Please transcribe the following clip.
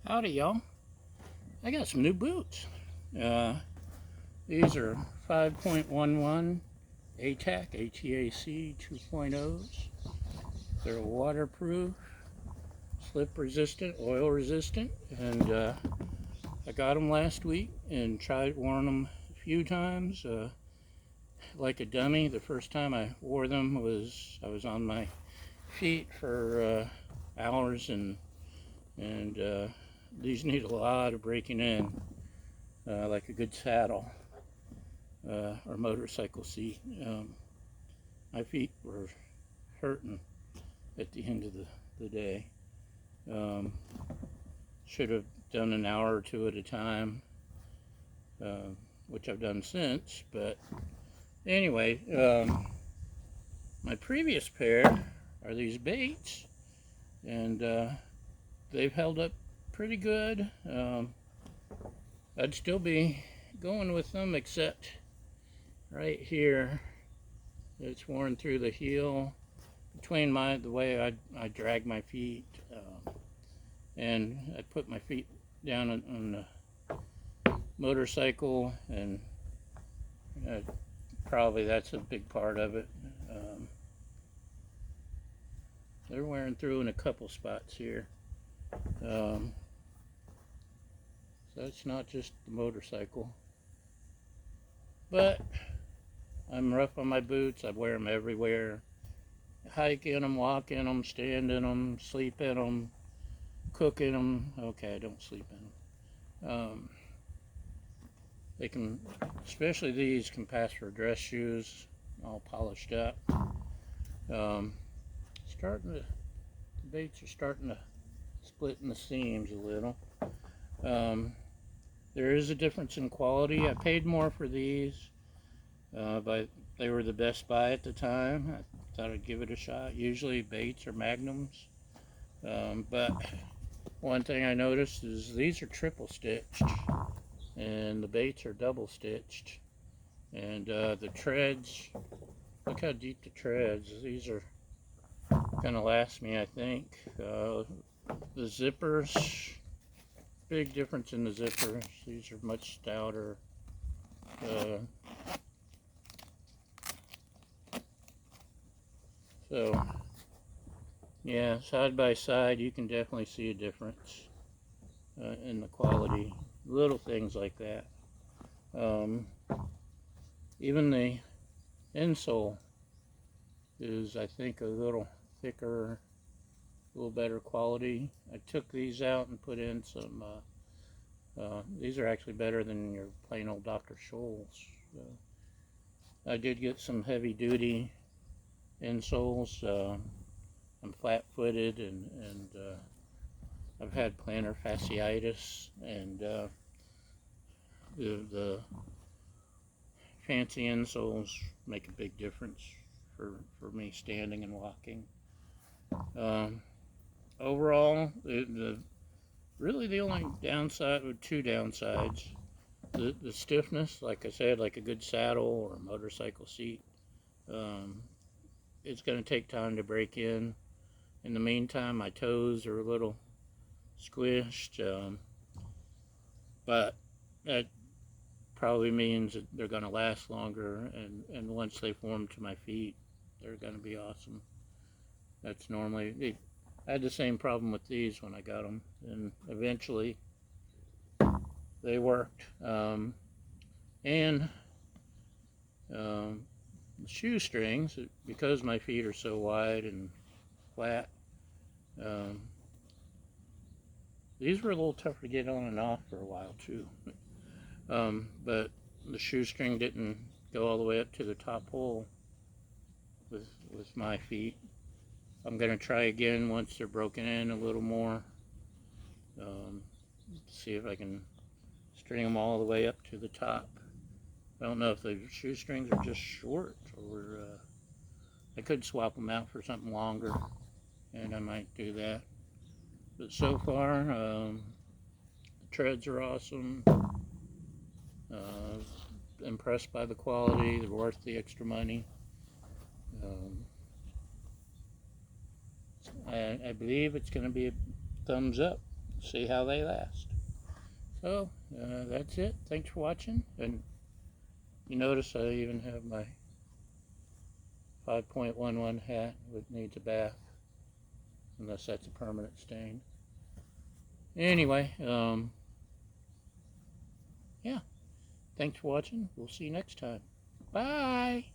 Howdy, y'all. I got some new boots. These are 5.11 ATAC 2.0s. They're waterproof, slip resistant, oil resistant, and I got them last week and worn them a few times. Like a dummy, the first time I wore them I was on my feet for hours, and these need a lot of breaking in, like a good saddle or motorcycle seat. My feet were hurting at the end of the day. Um, should have done an hour or two at a time, which I've done since. But anyway, my previous pair are these Baits, and they've held up pretty good. I'd still be going with them, except right here, it's worn through the heel between the way I drag my feet, and I put my feet down on the motorcycle, and probably that's a big part of it. They're wearing through in a couple spots here. So it's not just the motorcycle. But I'm rough on my boots. I wear them everywhere. Hike in them, walk in them, stand in them, sleep in them, cook in them. Okay, I don't sleep in them. They can, especially these, can pass for dress shoes, all polished up. The Baits are starting to split in the seams a little. There is a difference in quality. I paid more for these, but they were the best buy at the time. I thought I'd give it a shot. Usually Baits or Magnums, but one thing I noticed is these are triple stitched, and the Baits are double stitched. And the treads, look how deep the treads. These are gonna last me, I think. The zippers, big difference in the zippers. These are much stouter. So yeah, side by side, you can definitely see a difference in the quality. Little things like that. Even the insole is, I think, a little thicker, a little better quality. I took these out and put in some. These are actually better than your plain old Dr. Scholl's. I did get some heavy duty insoles. I'm flat-footed, and I've had plantar fasciitis, and the fancy insoles make a big difference for me standing and walking. Overall, really the only downside, or two downsides, the stiffness, like I said, like a good saddle or a motorcycle seat. It's going to take time to break in. In the meantime, my toes are a little squished, but that probably means that they're going to last longer, and once they form to my feet, they're going to be awesome. That's normally, I had the same problem with these when I got them, and eventually they worked. And the shoestrings, because my feet are so wide and flat, these were a little tougher to get on and off for a while too. But the shoestring didn't go all the way up to the top hole with my feet. I'm going to try again once they're broken in a little more. See if I can string them all the way up to the top. I don't know if the shoestrings are just short, or I could swap them out for something longer, and I might do that. But so far, the treads are awesome. Impressed by the quality. They're worth the extra money. I believe it's going to be a thumbs up. see how they last. So that's it. Thanks for watching. And you notice I even have my 5.11 hat, which needs a bath, unless that's a permanent stain. Anyway, yeah. Thanks for watching. We'll see you next time. Bye.